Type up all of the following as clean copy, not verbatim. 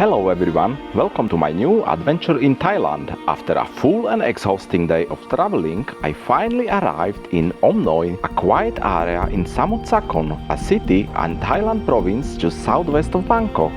Hello everyone, welcome to my new adventure in Thailand. After a full and exhausting day of traveling, I finally arrived in Om Noi, a quiet area in Samut Sakhon, a city and Thailand province just southwest of Bangkok.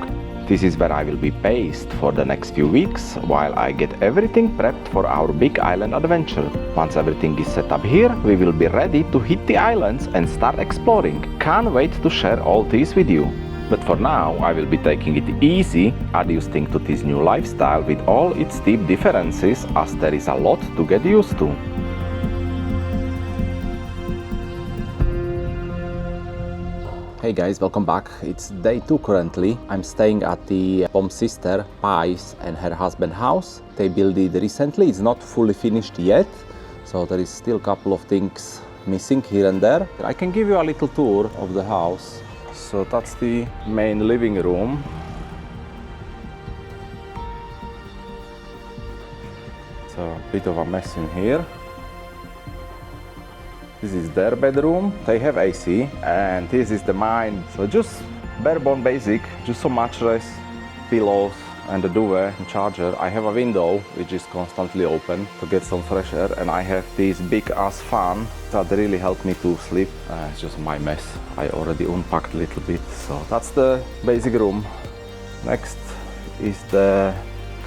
This is where I will be based for the next few weeks while I get everything prepped for our big island adventure. Once everything is set up here, we will be ready to hit the islands and start exploring. Can't wait to share all this with you. But for now, I will be taking it easy, adjusting to this new lifestyle with all its deep differences, as there is a lot to get used to. Hey guys, welcome back. It's day 2 currently. I'm staying at the Pom's sister, Pai's, and her husband's house. They built it recently. It's not fully finished yet, so there is still a couple of things missing here and there. I can give you a little tour of the house. So that's the main living room. It's a bit of a mess in here. This is their bedroom. They have AC, and this is the mine. So just bare bone basic, just some mattress, pillows, and the duvet and charger. I have a window which is constantly open to get some fresh air, and I have this big ass fan that really helped me to sleep. It's just my mess. I already unpacked a little bit. So that's the basic room. Next is the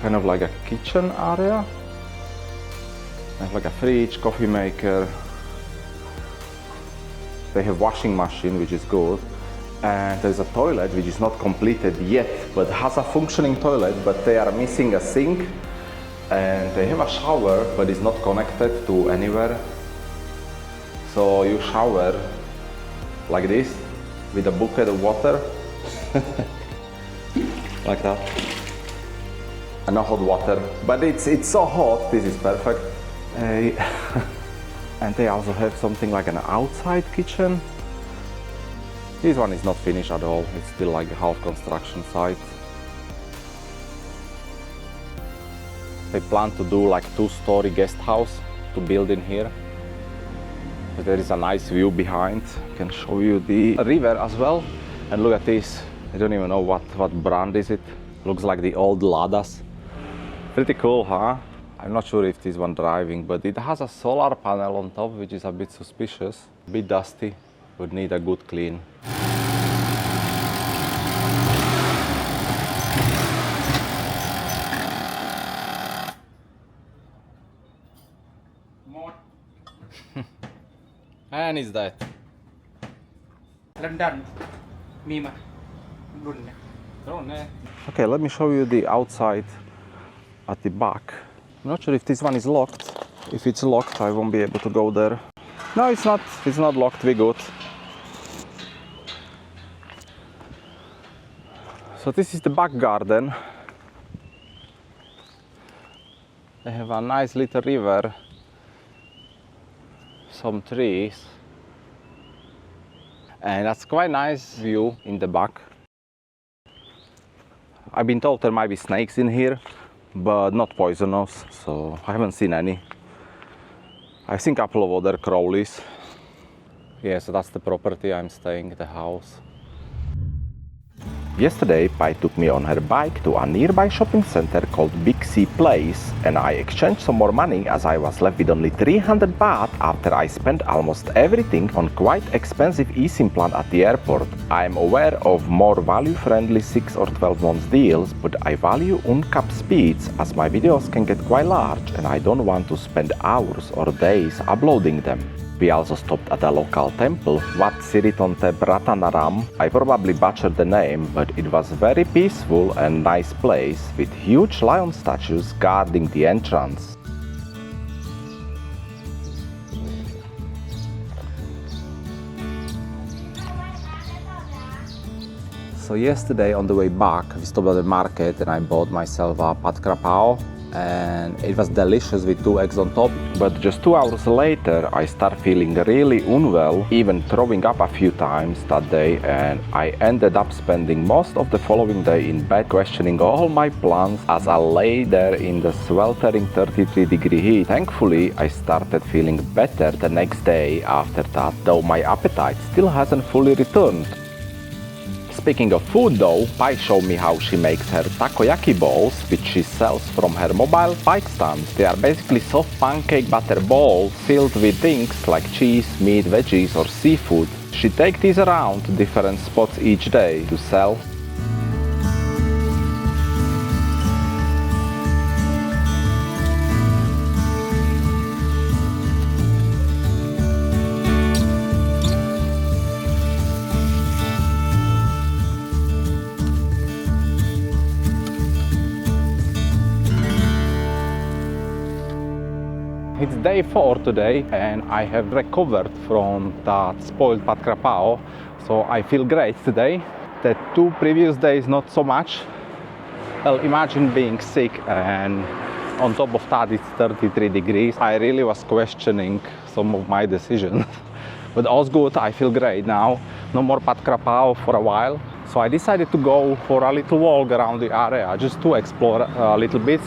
kind of like a kitchen area. I have like a fridge, coffee maker. They have washing machine, which is good. And there's a toilet which is not completed yet, but has a functioning toilet, but they are missing a sink. And they have a shower, but it's not connected to anywhere. So you shower like this, with a bucket of water. Like that. And no hot water, but it's so hot, this is perfect. And they also have something like an outside kitchen. This one is not finished at all, it's still like a half construction site. They plan to do like 2-story guest house to build in here. But there is a nice view behind. I can show you the river as well. And look at this, I don't even know what brand is it. Looks like the old Ladas. Pretty cool, huh? I'm not sure if this one driving, but it has a solar panel on top, which is a bit suspicious. A bit dusty, would need a good clean. And is that? London. Okay, let me show you the outside at the back. I'm not sure if this one is locked. If it's locked, I won't be able to go there. No, it's not. It's not locked. We're good. So this is the back garden. They have a nice little river, some trees, and that's quite nice view in the back. I've been told there might be snakes in here, but not poisonous, so I haven't seen any. I've seen a couple of other crawlies. Yeah, so that's the property I'm staying, the house. Yesterday, Pai took me on her bike to a nearby shopping center called Big C Place, and I exchanged some more money as I was left with only 300 baht after I spent almost everything on quite expensive eSIM plan at the airport. I am aware of more value-friendly 6 or 12 months deals, but I value uncapped speeds as my videos can get quite large and I don't want to spend hours or days uploading them. We also stopped at a local temple, Wat Siritonte Pratanaram. I probably butchered the name, but it was a very peaceful and nice place with huge lion statues guarding the entrance. So yesterday on the way back, we stopped at the market and I bought myself a pad krapao. And it was delicious with 2 eggs on top. But just 2 hours later, I started feeling really unwell, even throwing up a few times that day, and I ended up spending most of the following day in bed questioning all my plans as I lay there in the sweltering 33-degree heat. Thankfully, I started feeling better the next day after that, though my appetite still hasn't fully returned. Speaking of food though, Pai showed me how she makes her takoyaki balls, which she sells from her mobile bike stand. They are basically soft pancake batter balls filled with things like cheese, meat, veggies or seafood. She takes these around to different spots each day to sell. It's day 4 today and I have recovered from that spoiled pad krapao, so I feel great today. The 2 previous days not so much. Well, imagine being sick and on top of that it's 33 degrees. I really was questioning some of my decisions. But all's good, I feel great now. No more pad krapao for a while. So I decided to go for a little walk around the area just to explore a little bit.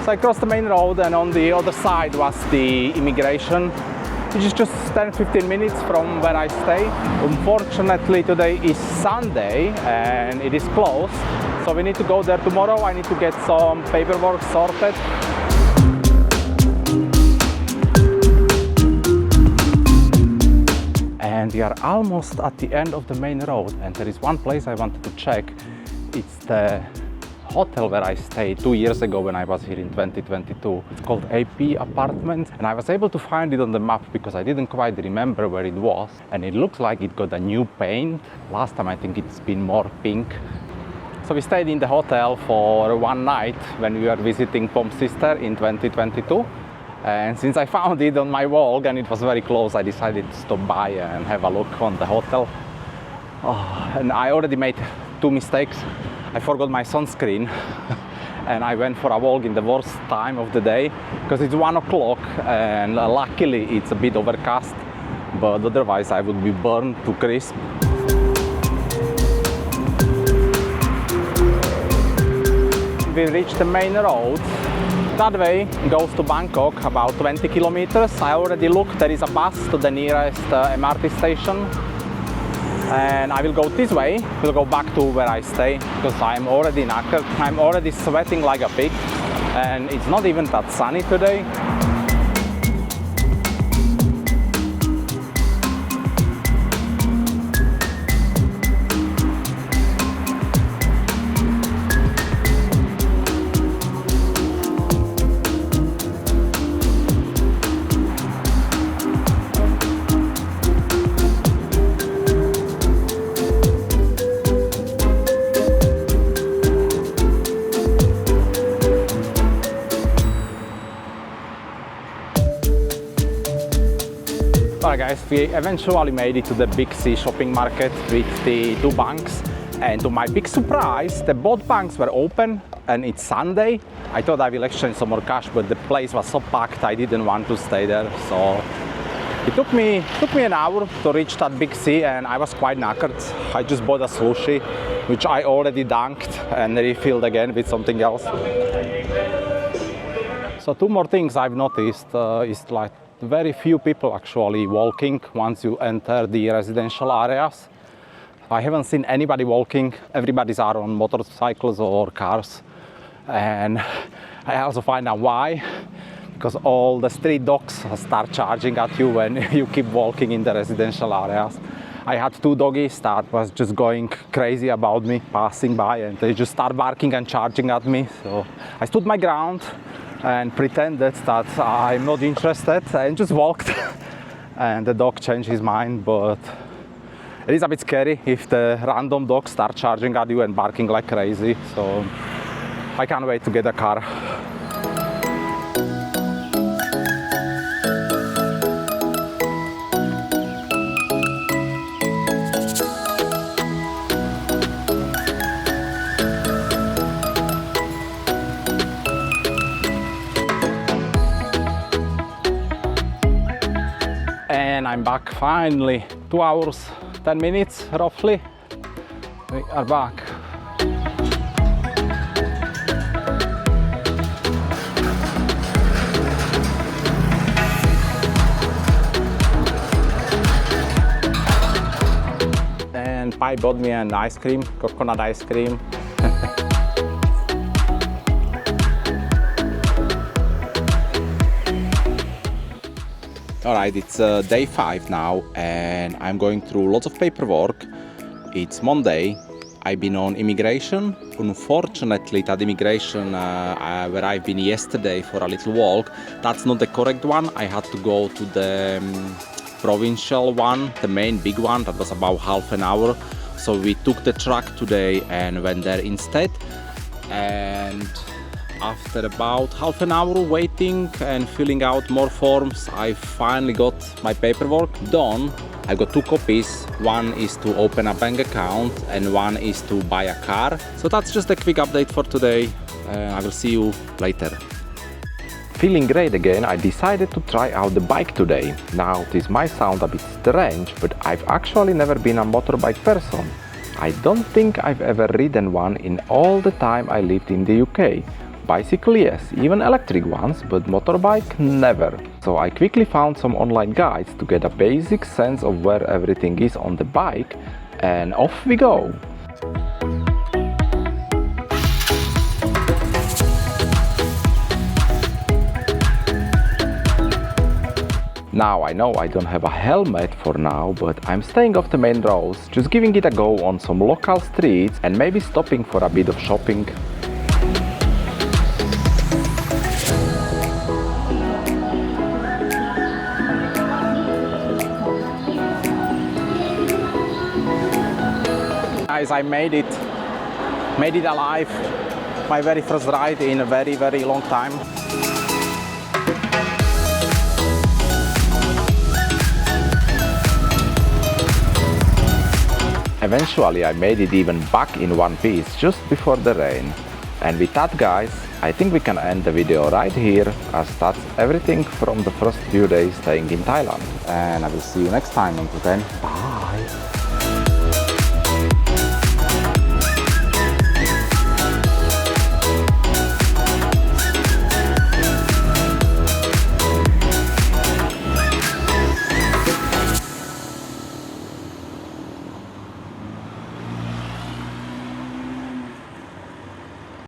So I crossed the main road and on the other side was the immigration, which is just 10-15 minutes from where I stay. Unfortunately today is Sunday and it is closed, so we need to go there tomorrow. I need to get some paperwork sorted. And we are almost at the end of the main road and there is one place I wanted to check. It's the hotel where I stayed 2 years ago when I was here in 2022. It's called AP Apartments and I was able to find it on the map because I didn't quite remember where it was, and it looks like it got a new paint. Last time I think it's been more pink. So we stayed in the hotel for one night when we were visiting Pom's sister in 2022, and since I found it on my walk and it was very close, I decided to stop by and have a look on the hotel. And I already made 2 mistakes. I forgot my sunscreen and I went for a walk in the worst time of the day because it's 1 o'clock and luckily it's a bit overcast, but otherwise I would be burned to crisp. We reached the main road. That way goes to Bangkok, about 20 kilometers. I already looked, there is a bus to the nearest MRT station. And I will go this way, we'll go back to where I stay because I'm already knackered. I'm already sweating like a pig and it's not even that sunny today. Alright guys, we eventually made it to the Big C shopping market with the 2 banks, and to my big surprise, both banks were open and it's Sunday. I thought I will exchange some more cash, but the place was so packed I didn't want to stay there, so it took me an hour to reach that Big C and I was quite knackered. I just bought a sushi, which I already dunked and refilled again with something else. So 2 more things I've noticed is like very few people actually walking once you enter the residential areas. I haven't seen anybody walking. Everybody's out on motorcycles or cars. And I also find out why. Because all the street dogs start charging at you when you keep walking in the residential areas. I had 2 doggies that was just going crazy about me, passing by, and they just start barking and charging at me. So I stood my ground and pretended that I'm not interested and just walked. And the dog changed his mind, but it is a bit scary if the random dogs start charging at you and barking like crazy. So I can't wait to get a car. I'm back finally. 2 hours, 10 minutes roughly. We are back. And Pai bought me an ice cream, coconut ice cream. Alright, it's day 5 now and I'm going through lots of paperwork. It's Monday. I've been on immigration. Unfortunately, that immigration where I've been yesterday for a little walk, that's not the correct one. I had to go to the provincial one, the main big one, that was about half an hour. So we took the truck today and went there instead. And after about half an hour waiting and filling out more forms, I finally got my paperwork done. I got 2 copies. One is to open a bank account and one is to buy a car. So that's just a quick update for today. I will see you later. Feeling great again, I decided to try out the bike today. Now, this might sound a bit strange, but I've actually never been a motorbike person. I don't think I've ever ridden one in all the time I lived in the UK. Bicycle, yes, even electric ones, but motorbike, never. So I quickly found some online guides to get a basic sense of where everything is on the bike, and off we go! Now I know I don't have a helmet for now, but I'm staying off the main roads, just giving it a go on some local streets and maybe stopping for a bit of shopping. Guys, I made it alive. My very first ride in a very long time. Eventually I made it even back in one piece just before the rain. And with that, guys, I think we can end the video right here, as that's everything from the first few days staying in Thailand. And I will see you next time. Until then, bye!